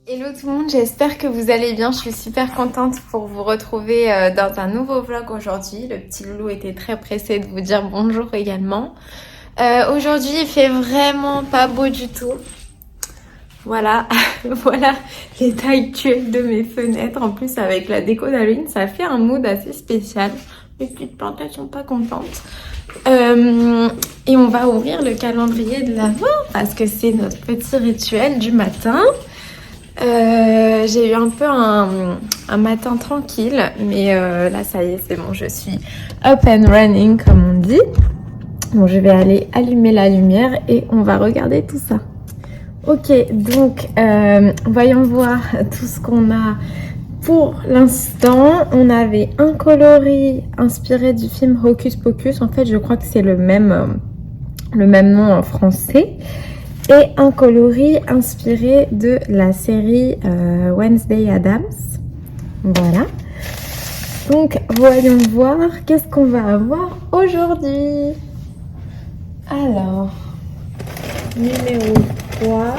Hello tout le monde, j'espère que vous allez bien. Je suis super contente pour vous retrouver dans un nouveau vlog aujourd'hui. Le petit loulou était très pressé de vous dire bonjour également. Aujourd'hui, il fait vraiment pas beau du tout. Voilà, voilà l'état actuel de mes fenêtres. En plus, avec la déco d'Halloween, ça fait un mood assez spécial. Les petites plantes, elles sont pas contentes. Et on va ouvrir le calendrier de l'Avent parce que c'est notre petit rituel du matin. J'ai eu un peu un matin tranquille, mais là ça y est, c'est bon, je suis up and running comme on dit. Donc je vais aller allumer la lumière et on va regarder tout ça. Ok, donc voyons voir tout ce qu'on a pour l'instant. On avait un coloris inspiré du film Hocus Pocus. En fait, je crois que c'est le même nom en français. Et un coloris inspiré de la série Wednesday Addams. Voilà. Donc, voyons voir qu'est-ce qu'on va avoir aujourd'hui. Alors, numéro 3.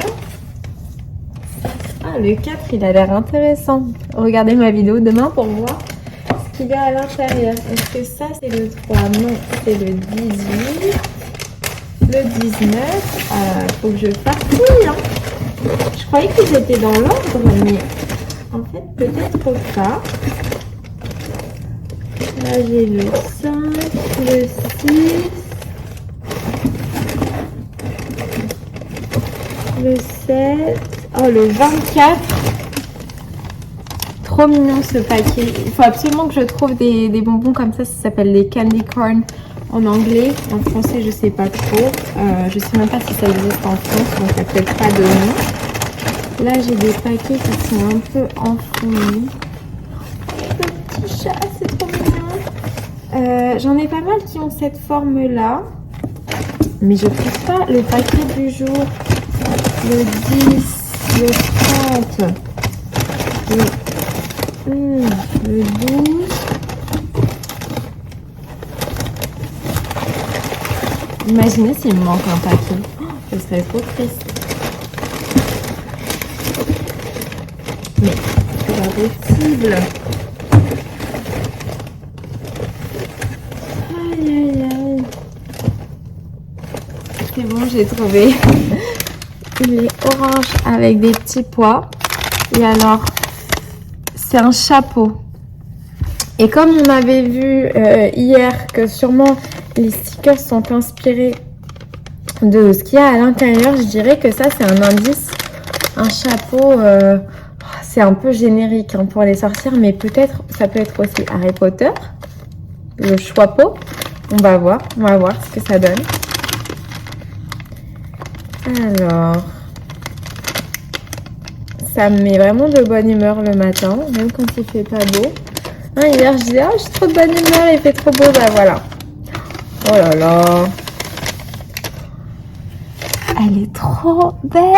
Ah, le 4, il a l'air intéressant. Regardez ma vidéo demain pour voir ce qu'il y a à l'intérieur. Est-ce que ça, c'est le 3? Non, c'est le 18. Le 19, faut que je farfouille, hein. Je croyais qu'ils étaient dans l'ordre, mais en fait, peut-être pas. Là, j'ai le 5, le 6, le 7, oh, le 24. Trop mignon ce paquet. Il faut absolument que je trouve des bonbons comme ça s'appelle les candy corn. En anglais, en français, je sais pas trop. Je sais même pas si ça existe en France, donc il n'y a peut-être pas de nom. Là, j'ai des paquets qui sont un peu enfouis. Le petit chat, c'est trop mignon. J'en ai pas mal qui ont cette forme-là. Mais je trouve pas le paquet du jour. Le 10, le 30, le 12. Imaginez s'il me manque un paquet. Oh, ce serait trop triste. Mais c'est pas possible. Aïe aïe aïe. C'est bon, j'ai trouvé. Il est orange avec des petits pois. Et alors, c'est un chapeau. Et comme on avait vu hier que sûrement les stickers sont inspirés de ce qu'il y a à l'intérieur, je dirais que ça c'est un indice, un chapeau, c'est un peu générique hein, pour les sorcières, mais peut-être ça peut être aussi Harry Potter, le chapeau. On va voir ce que ça donne. Alors, ça me met vraiment de bonne humeur le matin, même quand il fait pas beau. Hein, hier je disais, j'ai trop de bonne humeur, il fait trop beau, bah voilà. Oh là là. Elle est trop belle.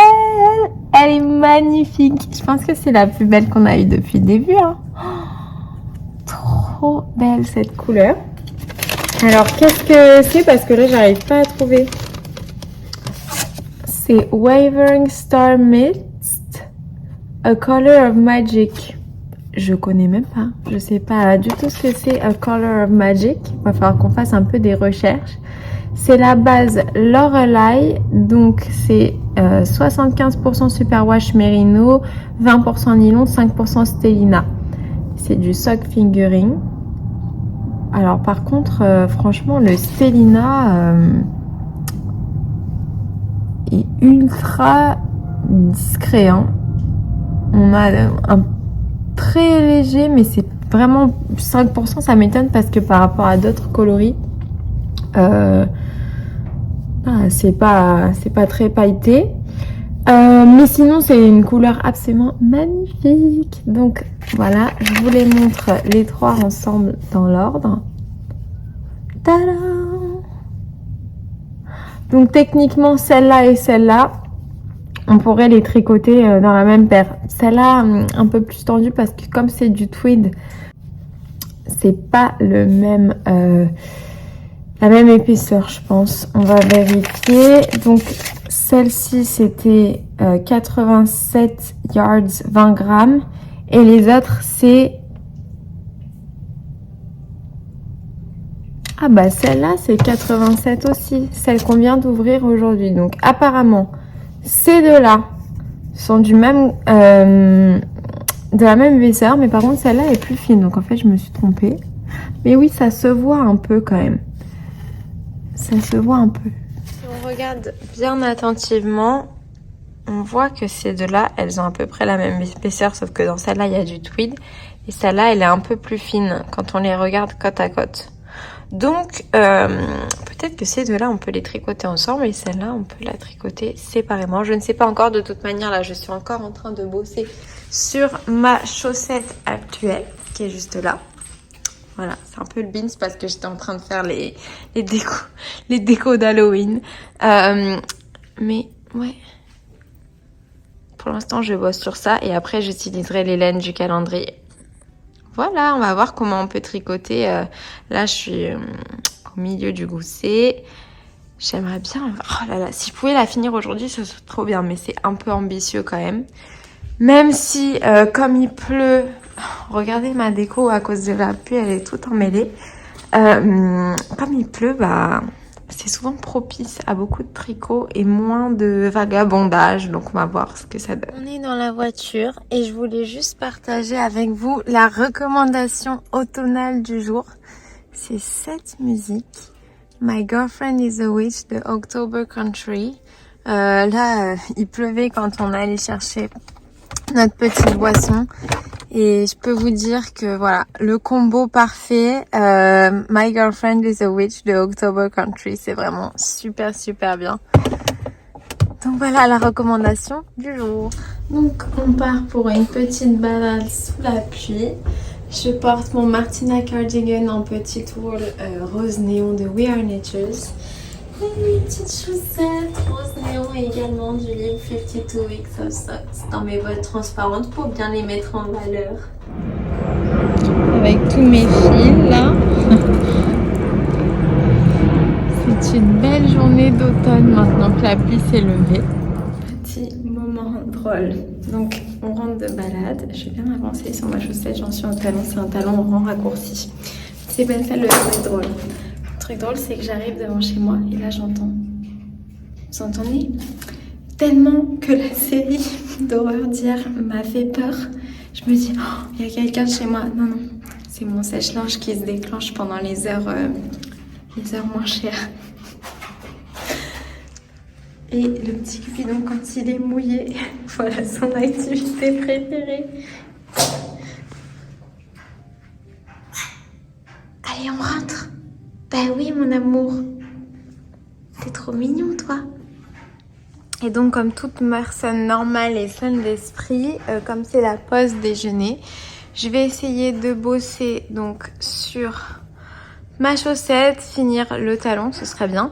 Elle est magnifique. Je pense que c'est la plus belle qu'on a eue depuis le début. Hein. Oh, trop belle cette couleur. Alors, qu'est-ce que c'est? Parce que là, j'arrive pas à trouver. C'est Wavering Star Mist, A Color of Magic. Je connais même pas. Je sais pas du tout ce que c'est A Color of Magic. Il va falloir qu'on fasse un peu des recherches. C'est la base Lorelei. Donc c'est 75% Superwash Merino, 20% nylon, 5% Stellina. C'est du sock fingering. Alors par contre, franchement, le Stellina est ultra discret. Hein. On a un très léger, mais c'est vraiment 5%, ça m'étonne parce que par rapport à d'autres coloris, c'est pas très pailleté. Mais sinon, c'est une couleur absolument magnifique. Donc voilà, je vous les montre les trois ensemble dans l'ordre. Tadam! Donc techniquement, celle-là et celle-là, on pourrait les tricoter dans la même paire. Celle-là, un peu plus tendue parce que comme c'est du tweed, c'est pas le même, la même épaisseur, je pense. On va vérifier. Donc, celle-ci, c'était 87 yards 20 grammes. Et les autres, c'est... Ah bah celle-là, c'est 87 aussi. Celle qu'on vient d'ouvrir aujourd'hui. Donc apparemment, ces deux-là sont du même... de la même épaisseur. Mais par contre, celle-là est plus fine. Donc en fait, je me suis trompée. Mais oui, ça se voit un peu quand même. Ça se voit un peu. Si on regarde bien attentivement, on voit que ces deux-là, elles ont à peu près la même épaisseur, sauf que dans celle-là, il y a du tweed. Et celle-là, elle est un peu plus fine quand on les regarde côte à côte. Donc, peut-être que ces deux-là, on peut les tricoter ensemble et celle-là, on peut la tricoter séparément. Je ne sais pas encore. De toute manière, là, je suis encore en train de bosser sur ma chaussette actuelle, qui est juste là. Voilà, c'est un peu le beans parce que j'étais en train de faire les décos d'Halloween. Mais, ouais. Pour l'instant, je bosse sur ça et après, j'utiliserai les laines du calendrier. Voilà, on va voir comment on peut tricoter. Là, je suis au milieu du gousset. J'aimerais bien... Oh là là, si je pouvais la finir aujourd'hui, ce serait trop bien. Mais c'est un peu ambitieux quand même. Même si, comme il pleut... Regardez ma déco à cause de la pluie, elle est toute emmêlée. Comme il pleut, bah... c'est souvent propice à beaucoup de tricot et moins de vagabondage. Donc, on va voir ce que ça donne. On est dans la voiture et je voulais juste partager avec vous la recommandation automnale du jour. C'est cette musique. My Girlfriend is a Witch de October Country. Là, il pleuvait quand on allait chercher notre petite boisson. Et je peux vous dire que voilà, le combo parfait, My Girlfriend is a Witch de October Country, c'est vraiment super super bien. Donc voilà la recommandation du jour. Donc on part pour une petite balade sous la pluie. Je porte mon Martina cardigan en petite wool rose néon de We Are Natures. Et mes petites chaussettes rose néon et également du livre 52 Weeks of Socks dans mes bottes transparentes pour bien les mettre en valeur. Avec tous mes fils là. C'est une belle journée d'automne maintenant que la pluie s'est levée. Petit moment drôle. Donc on rentre de balade. Je vais bien avancer sur ma chaussette, j'en suis en talon. C'est un talon rang raccourci. C'est bien ça le truc drôle. Le truc drôle, c'est que j'arrive devant chez moi et là j'entends. Vous entendez? Tellement que la série d'horreur d'hier m'a fait peur. Je me dis, oh, il y a quelqu'un chez moi. Non, non, c'est mon sèche-linge qui se déclenche pendant les heures moins chères. Et le petit Cupidon, quand il est mouillé, voilà son activité préférée. Allez, on rentre. Ben oui, mon amour. T'es trop mignon, toi. Et donc, comme toute personne normale et saine d'esprit, comme c'est la pause déjeuner, je vais essayer de bosser donc sur ma chaussette, finir le talon, ce serait bien,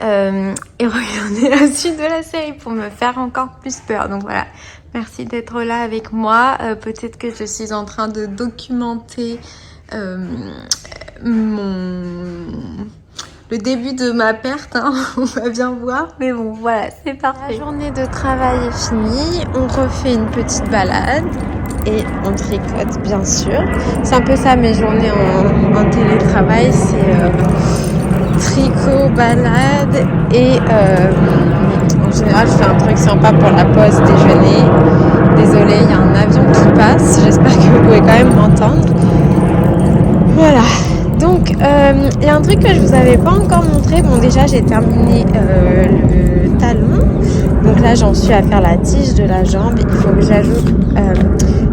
et regarder la suite de la série pour me faire encore plus peur. Donc voilà, merci d'être là avec moi. Peut-être que je suis en train de documenter le début de ma perte, hein. On va bien voir, mais bon voilà, c'est parfait. La journée de travail est finie, on refait une petite balade et on tricote bien sûr. C'est un peu ça mes journées en télétravail, c'est tricot, balade et en général je fais un truc sympa pour la pause déjeuner. Désolée, il y a un avion qui passe, j'espère que vous pouvez quand même m'entendre. Voilà. Donc, il y a un truc que je vous avais pas encore montré. Bon, déjà, j'ai terminé le talon. Donc là, j'en suis à faire la tige de la jambe. Il faut que j'ajoute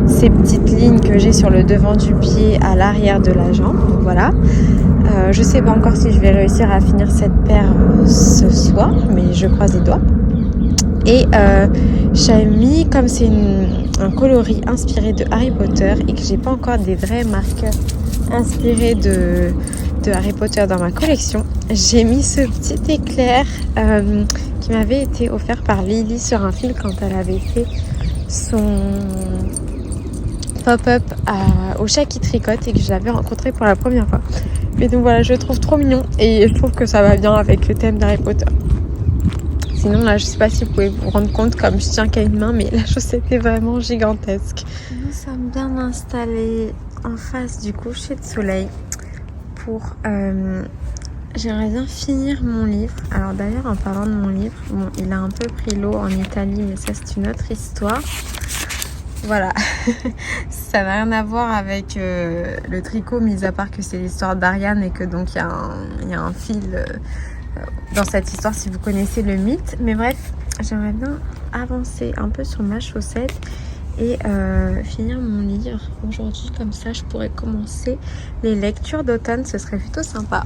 ces petites lignes que j'ai sur le devant du pied à l'arrière de la jambe. Donc voilà. Je sais pas encore si je vais réussir à finir cette paire ce soir, mais je croise les doigts. Et j'avais mis, comme c'est un coloris inspiré de Harry Potter et que j'ai pas encore des vrais marqueurs inspirés de Harry Potter dans ma collection, j'ai mis ce petit éclair qui m'avait été offert par Lily sur un fil quand elle avait fait son pop-up au chat qui tricote et que je l'avais rencontré pour la première fois. Et donc voilà, je le trouve trop mignon et je trouve que ça va bien avec le thème d'Harry Potter. sinon là je sais pas si vous pouvez vous rendre compte comme je tiens qu'à une main, mais la chaussette est vraiment gigantesque. Nous sommes bien installés en face du coucher de soleil pour j'aimerais bien finir mon livre. Alors d'ailleurs en parlant de mon livre, bon il a un peu pris l'eau en Italie, mais ça c'est une autre histoire. Voilà, ça n'a rien à voir avec le tricot, mis à part que c'est l'histoire d'Ariane et que donc il y a un fil dans cette histoire si vous connaissez le mythe. Mais bref, j'aimerais bien avancer un peu sur ma chaussette et finir mon livre aujourd'hui, comme ça je pourrais commencer les lectures d'automne, ce serait plutôt sympa.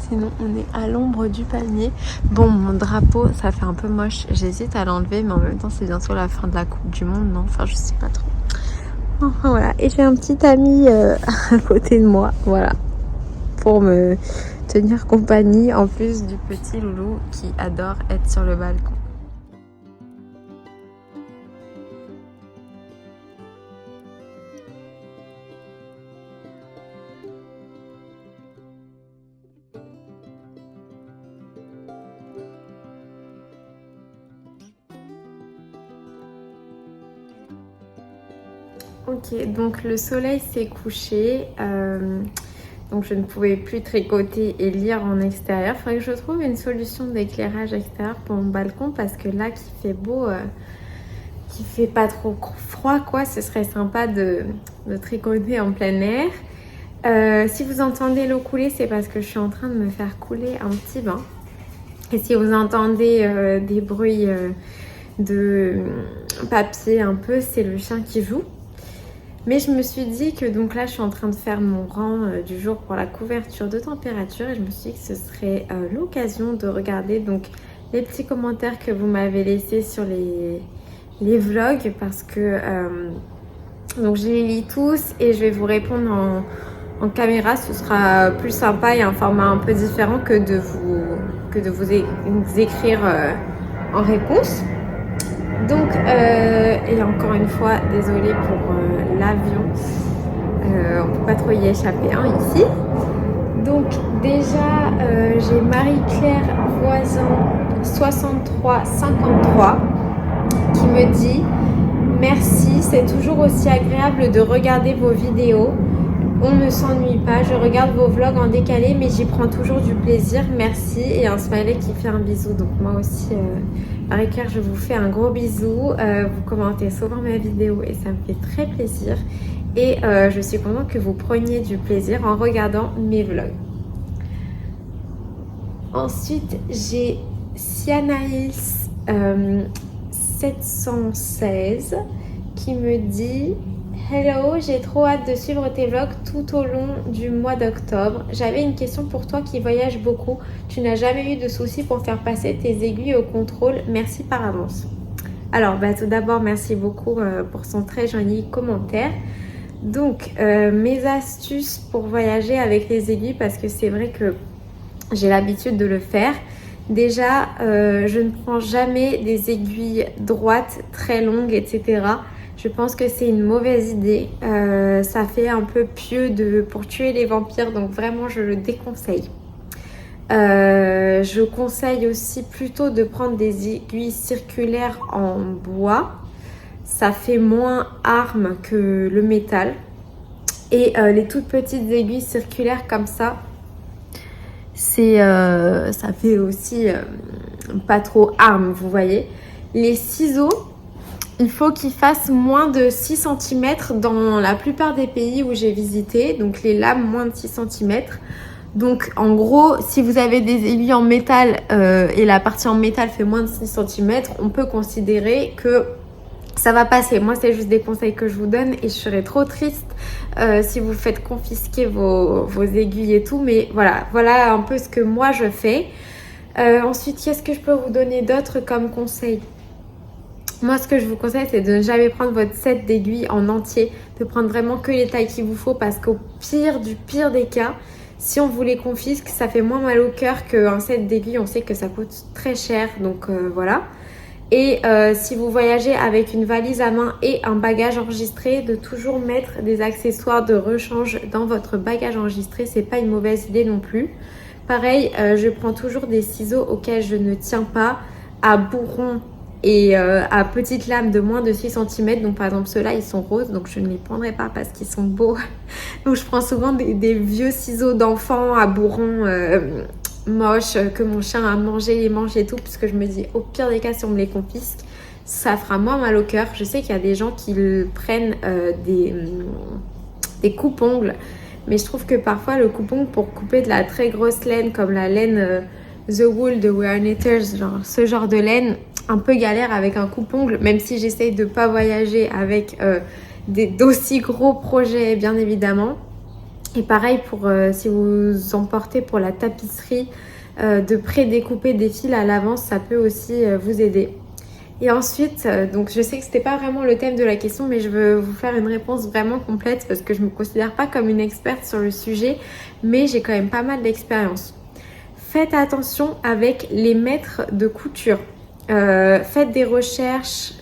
Sinon on est à l'ombre du palmier. Bon, mon drapeau ça fait un peu moche, j'hésite à l'enlever, mais en même temps c'est bientôt la fin de la Coupe du Monde, non, enfin je sais pas trop. Enfin voilà, et j'ai un petit ami à côté de moi, voilà, pour me tenir compagnie, en plus du petit loulou qui adore être sur le balcon. Ok, donc le soleil s'est couché, donc je ne pouvais plus tricoter et lire en extérieur. Il faudrait que je trouve une solution d'éclairage extérieur pour mon balcon, parce que là qu'il fait beau, qu'il fait pas trop froid quoi, ce serait sympa de tricoter en plein air. Si vous entendez l'eau couler, c'est parce que je suis en train de me faire couler un petit bain. Et si vous entendez des bruits de papier un peu, c'est le chien qui joue. Mais je me suis dit que donc là je suis en train de faire mon rang du jour pour la couverture de température, et je me suis dit que ce serait l'occasion de regarder donc les petits commentaires que vous m'avez laissés sur les vlogs, parce que donc je les lis tous et je vais vous répondre en caméra. Ce sera plus sympa et un format un peu différent que de vous écrire en réponse. Donc, et encore une fois, désolée pour l'avion, on ne peut pas trop y échapper hein, ici. Donc déjà, j'ai Marie-Claire Voisin 6353 qui me dit « Merci, c'est toujours aussi agréable de regarder vos vidéos. On ne s'ennuie pas, je regarde vos vlogs en décalé, mais j'y prends toujours du plaisir. Merci. » Et un smiley qui fait un bisou. Donc moi aussi, Marie-Claire, je vous fais un gros bisou. Vous commentez souvent mes vidéos et ça me fait très plaisir. Et je suis contente que vous preniez du plaisir en regardant mes vlogs. Ensuite, j'ai Sianaïs 716 qui me dit « Hello, j'ai trop hâte de suivre tes vlogs tout au long du mois d'octobre. J'avais une question pour toi qui voyage beaucoup. Tu n'as jamais eu de soucis pour faire passer tes aiguilles au contrôle. Merci par avance. » Alors, tout d'abord, merci beaucoup pour son très joli commentaire. Donc, mes astuces pour voyager avec les aiguilles, parce que c'est vrai que j'ai l'habitude de le faire. Déjà, je ne prends jamais des aiguilles droites, très longues, etc. Je pense que c'est une mauvaise idée. Ça fait un peu pieux pour tuer les vampires, donc vraiment je le déconseille. Je conseille aussi plutôt de prendre des aiguilles circulaires en bois. Ça fait moins arme que le métal. Et les toutes petites aiguilles circulaires comme ça, ça fait aussi pas trop arme, vous voyez. Les ciseaux, il faut qu'ils fassent moins de 6 cm dans la plupart des pays où j'ai visité. Donc les lames, moins de 6 cm. Donc en gros, si vous avez des aiguilles en métal et la partie en métal fait moins de 6 cm, on peut considérer que ça va passer. Moi, c'est juste des conseils que je vous donne et je serais trop triste si vous faites confisquer vos aiguilles et tout. Mais voilà un peu ce que moi je fais. Ensuite, qu'est-ce que je peux vous donner d'autre comme conseil ? Moi, ce que je vous conseille, c'est de ne jamais prendre votre set d'aiguilles en entier, de prendre vraiment que les tailles qu'il vous faut, parce qu'au pire des cas, si on vous les confisque, ça fait moins mal au cœur qu'un set d'aiguilles. On sait que ça coûte très cher, donc voilà. Et si vous voyagez avec une valise à main et un bagage enregistré, de toujours mettre des accessoires de rechange dans votre bagage enregistré, c'est pas une mauvaise idée non plus. Pareil, je prends toujours des ciseaux auxquels je ne tiens pas. à bourron et à petite lame de moins de 6 cm. Donc par exemple ceux-là ils sont roses, donc je ne les prendrai pas parce qu'ils sont beaux. Donc je prends souvent des vieux ciseaux d'enfant à bourron moches que mon chien a mangé les manches et tout, puisque je me dis au pire des cas si on me les confisque ça fera moins mal au cœur. Je sais qu'il y a des gens qui prennent des coupes-ongles, mais je trouve que parfois le coupe-ongle pour couper de la très grosse laine comme la laine The Wool de We Are Knitters, ce genre de laine, un peu galère avec un coupe-ongle, même si j'essaye de pas voyager avec d'aussi gros projets bien évidemment. Et pareil pour si vous emportez pour la tapisserie, de pré-découper des fils à l'avance, ça peut aussi vous aider. Et ensuite, donc je sais que c'était pas vraiment le thème de la question, mais je veux vous faire une réponse vraiment complète parce que je me considère pas comme une experte sur le sujet, mais j'ai quand même pas mal d'expérience. Faites attention avec les maîtres de couture. Faites des recherches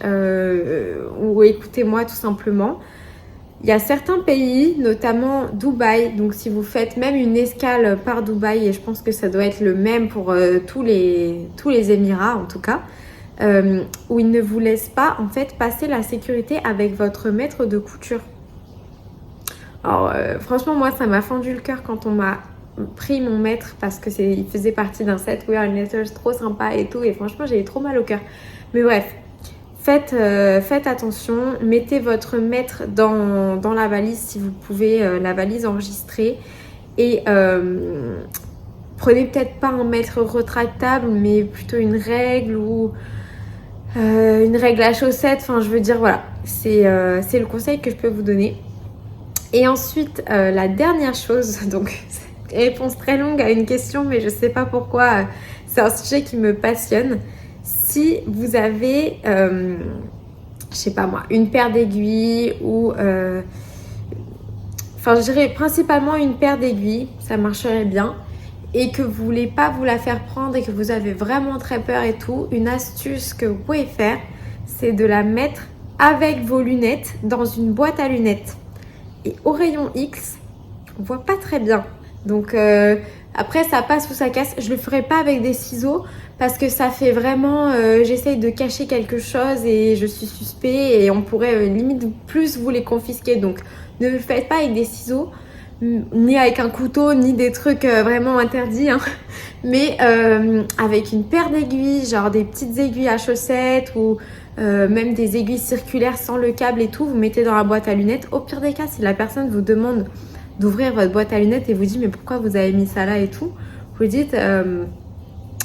ou écoutez-moi tout simplement. Il y a certains pays, notamment Dubaï, donc si vous faites même une escale par Dubaï, et je pense que ça doit être le même pour tous les Émirats en tout cas, où ils ne vous laissent pas en fait passer la sécurité avec votre maître de couture. Alors franchement moi ça m'a fendu le cœur quand on m'a pris mon maître parce que il faisait partie d'un set We Are Knitters trop sympa et tout, et franchement j'ai eu trop mal au cœur. Mais bref, faites attention, mettez votre maître dans la valise si vous pouvez, la valise enregistrée, et prenez peut-être pas un maître retractable mais plutôt une règle ou une règle à chaussettes, enfin je veux dire voilà, c'est le conseil que je peux vous donner. Et ensuite la dernière chose, donc réponse très longue à une question mais je sais pas pourquoi, c'est un sujet qui me passionne. Si vous avez je sais pas moi, une paire d'aiguilles ou enfin je dirais principalement une paire d'aiguilles, ça marcherait bien, et que vous voulez pas vous la faire prendre et que vous avez vraiment très peur et tout, une astuce que vous pouvez faire, c'est de la mettre avec vos lunettes dans une boîte à lunettes. Et au rayon X, on voit pas très bien. Donc après ça passe ou ça casse. Je le ferai pas avec des ciseaux parce que ça fait vraiment j'essaye de cacher quelque chose et je suis suspect et on pourrait limite plus vous les confisquer. Donc ne le faites pas avec des ciseaux, ni avec un couteau, ni des trucs vraiment interdits, hein. Mais avec une paire d'aiguilles, genre des petites aiguilles à chaussettes ou même des aiguilles circulaires sans le câble et tout, vous mettez dans la boîte à lunettes. Au pire des cas, si la personne vous demande d'ouvrir votre boîte à lunettes et vous dit mais pourquoi vous avez mis ça là et tout, vous dites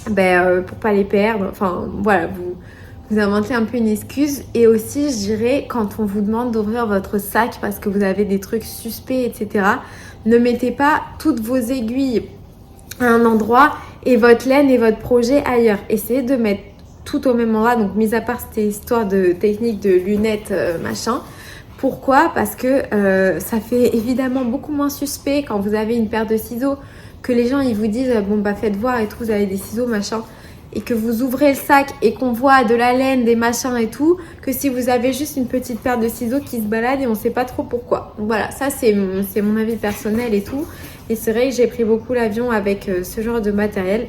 pour pas les perdre, enfin voilà, vous inventez un peu une excuse. Et aussi je dirais, quand on vous demande d'ouvrir votre sac parce que vous avez des trucs suspects etc, ne mettez pas toutes vos aiguilles à un endroit et votre laine et votre projet ailleurs. Essayez de mettre tout au même endroit, donc mis à part cette histoire de technique de lunettes machin. Pourquoi ? Parce que ça fait évidemment beaucoup moins suspect quand vous avez une paire de ciseaux, que les gens ils vous disent bon bah faites voir et tout, vous avez des ciseaux machin, et que vous ouvrez le sac et qu'on voit de la laine, des machins et tout, que si vous avez juste une petite paire de ciseaux qui se balade et on sait pas trop pourquoi. Donc voilà, ça c'est mon avis personnel et tout, et c'est vrai que j'ai pris beaucoup l'avion avec ce genre de matériel.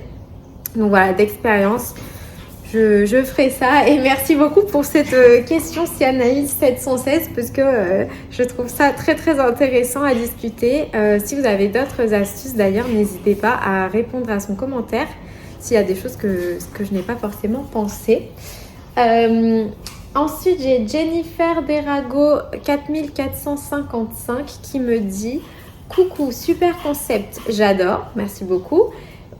Donc voilà, d'expérience. Je ferai ça, et merci beaucoup pour cette question Sianaïs 716 parce que je trouve ça très très intéressant à discuter. Si vous avez d'autres astuces d'ailleurs, n'hésitez pas à répondre à son commentaire s'il y a des choses que je n'ai pas forcément pensé. Ensuite j'ai Jennifer Derago 4455 qui me dit coucou, super concept, j'adore, merci beaucoup.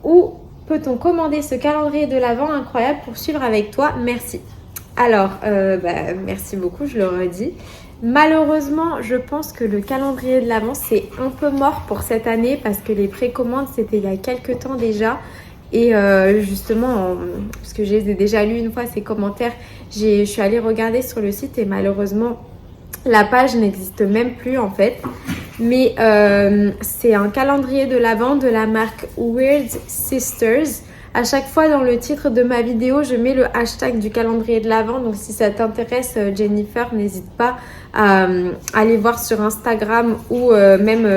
Ou peut-on commander ce calendrier de l'Avent incroyable pour suivre avec toi? Merci. Alors, merci beaucoup, je le redis. Malheureusement, je pense que le calendrier de l'Avent, c'est un peu mort pour cette année parce que les précommandes, c'était il y a quelques temps déjà. Et justement, parce que j'ai déjà lu une fois ces commentaires, je suis allée regarder sur le site et malheureusement, la page n'existe même plus en fait. Mais c'est un calendrier de l'Avent de la marque Weird Sisters. À chaque fois dans le titre de ma vidéo, je mets le hashtag du calendrier de l'Avent. Donc si ça t'intéresse Jennifer, n'hésite pas à aller voir sur Instagram ou même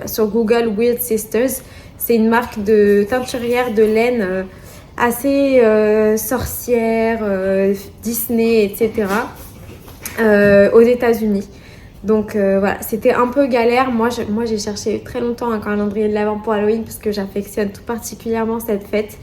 sur Google Weird Sisters. C'est une marque de teinturière de laine assez sorcière, Disney, etc. Aux États-Unis. Donc voilà, c'était un peu galère. Moi, j'ai cherché très longtemps un calendrier de l'Avent pour Halloween parce que j'affectionne tout particulièrement cette fête.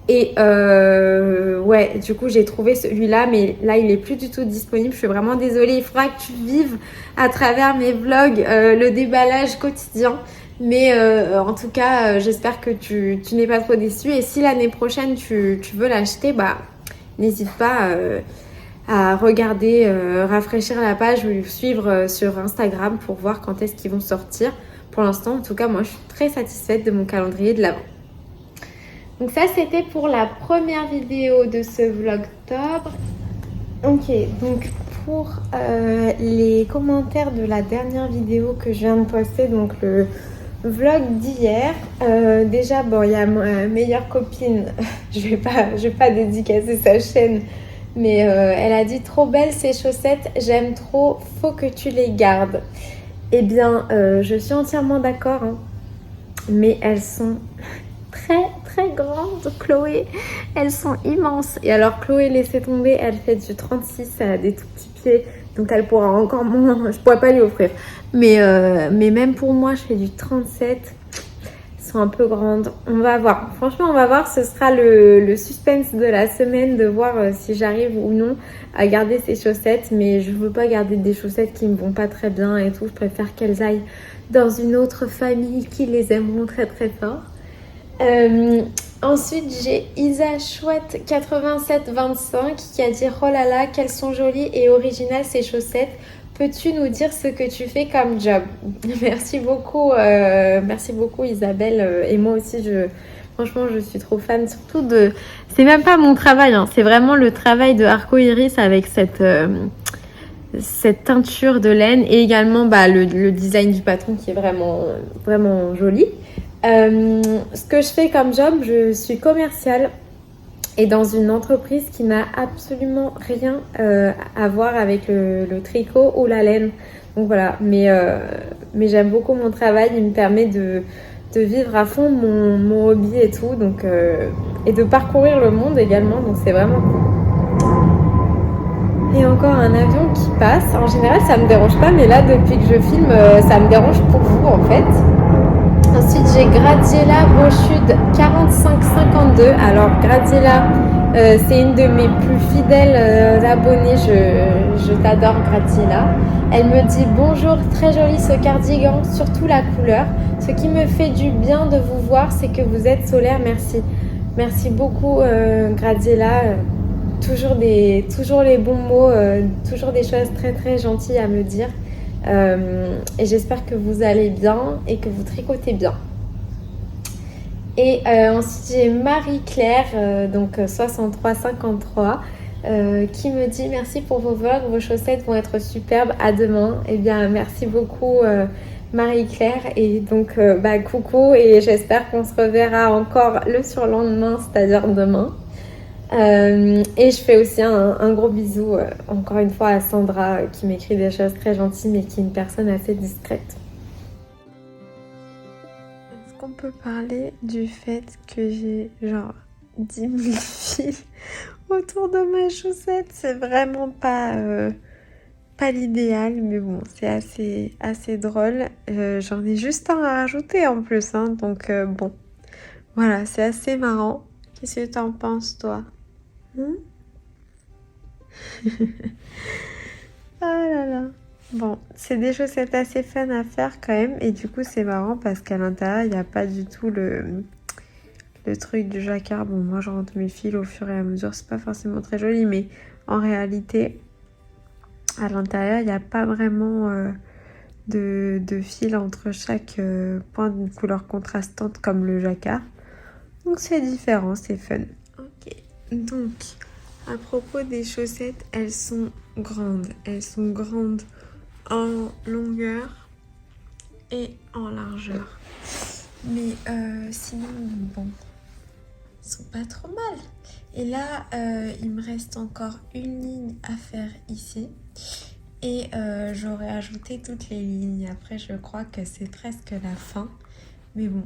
Et ouais, du coup, j'ai trouvé celui-là, mais là, il est plus du tout disponible. Je suis vraiment désolée. Il faudra que tu vives à travers mes vlogs le déballage quotidien. Mais en tout cas, j'espère que tu n'es pas trop déçu. Et si l'année prochaine, tu veux l'acheter, bah, n'hésite pas à regarder, rafraîchir la page ou suivre sur Instagram pour voir quand est-ce qu'ils vont sortir. Pour l'instant, en tout cas, moi, je suis très satisfaite de mon calendrier de l'Avent. Donc ça, c'était pour la première vidéo de ce vlogtober. Ok, donc pour les commentaires de la dernière vidéo que je viens de poster, donc le vlog d'hier. Déjà, bon, il y a ma meilleure copine, je vais pas dédicacer sa chaîne, mais elle a dit trop belles ces chaussettes, j'aime trop, faut que tu les gardes. Eh bien, je suis entièrement d'accord, hein, mais elles sont très très grandes, Chloé. Elles sont immenses. Et alors Chloé, laissez tomber, elle fait du 36, elle a des tout petits pieds, donc elle pourra encore moins, je pourrais pas lui offrir. Mais même pour moi, je fais du 37. Elles sont un peu grandes. On va voir. Franchement, on va voir. Ce sera le suspense de la semaine de voir si j'arrive ou non à garder ces chaussettes. Mais je veux pas garder des chaussettes qui me vont pas très bien et tout. Je préfère qu'elles aillent dans une autre famille qui les aimeront très très fort. Ensuite, j'ai Isa Chouette 8725 qui a dit oh là là, qu'elles sont jolies et originales ces chaussettes. Peux-tu nous dire ce que tu fais comme job? Merci beaucoup Isabelle. Et moi aussi, franchement, je suis trop fan. Surtout de. C'est même pas mon travail, hein, c'est vraiment le travail de Arco Iris avec cette teinture de laine et également le design du patron qui est vraiment, vraiment joli. Ce que je fais comme job, je suis commerciale et dans une entreprise qui n'a absolument rien à voir avec le tricot ou la laine. Donc voilà, mais j'aime beaucoup mon travail, il me permet de vivre à fond mon hobby et tout, donc, et de parcourir le monde également, donc c'est vraiment cool. Et encore un avion qui passe. En général, ça me dérange pas, mais là, depuis que je filme, ça me dérange pour vous en fait. Ensuite, j'ai Graziella Beauchud 4552. Alors, Graziella, c'est une de mes plus fidèles abonnées. Je t'adore, Graziella. Elle me dit bonjour, très joli ce cardigan, surtout la couleur. Ce qui me fait du bien de vous voir, c'est que vous êtes solaire. Merci. Merci beaucoup, Graziella. Toujours les bons mots, toujours des choses très très gentilles à me dire. Et j'espère que vous allez bien et que vous tricotez bien. Et ensuite j'ai Marie-Claire, donc 6353, qui me dit merci pour vos vlogs, vos chaussettes vont être superbes, à demain. Et bien merci beaucoup Marie-Claire, et donc coucou, et j'espère qu'on se reverra encore le surlendemain, c'est-à-dire demain. Et je fais aussi un gros bisou encore une fois à Sandra qui m'écrit des choses très gentilles mais qui est une personne assez discrète. Est-ce qu'on peut parler du fait que j'ai genre 10 000 fils autour de ma chaussette? C'est vraiment pas l'idéal, mais bon, c'est assez drôle. J'en ai juste un à rajouter en plus, hein, donc bon, voilà, c'est assez marrant. Qu'est-ce que t'en penses, toi? Ah là là. Bon, c'est des chaussettes assez fun à faire quand même. Et du coup, c'est marrant parce qu'à l'intérieur, il n'y a pas du tout le truc du jacquard. Bon, moi, je rentre mes fils au fur et à mesure. C'est pas forcément très joli, mais en réalité, à l'intérieur, il n'y a pas vraiment de fil entre chaque point d'une couleur contrastante comme le jacquard. Donc, c'est différent, c'est fun. Ok, donc... À propos des chaussettes, elles sont grandes. Elles sont grandes en longueur et en largeur. Mais sinon, bon, elles sont pas trop mal. Et là, il me reste encore une ligne à faire ici. Et j'aurais ajouté toutes les lignes. Après, je crois que c'est presque la fin. Mais bon,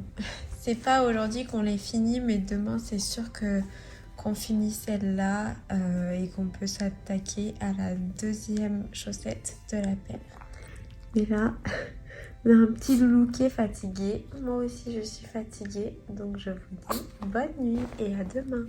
c'est pas aujourd'hui qu'on les finit, mais demain, c'est sûr que qu'on finit celle-là et qu'on peut s'attaquer à la deuxième chaussette de la paire. Et là, on a un petit loulou qui est fatigué. Moi aussi, je suis fatiguée. Donc, je vous dis bonne nuit et à demain.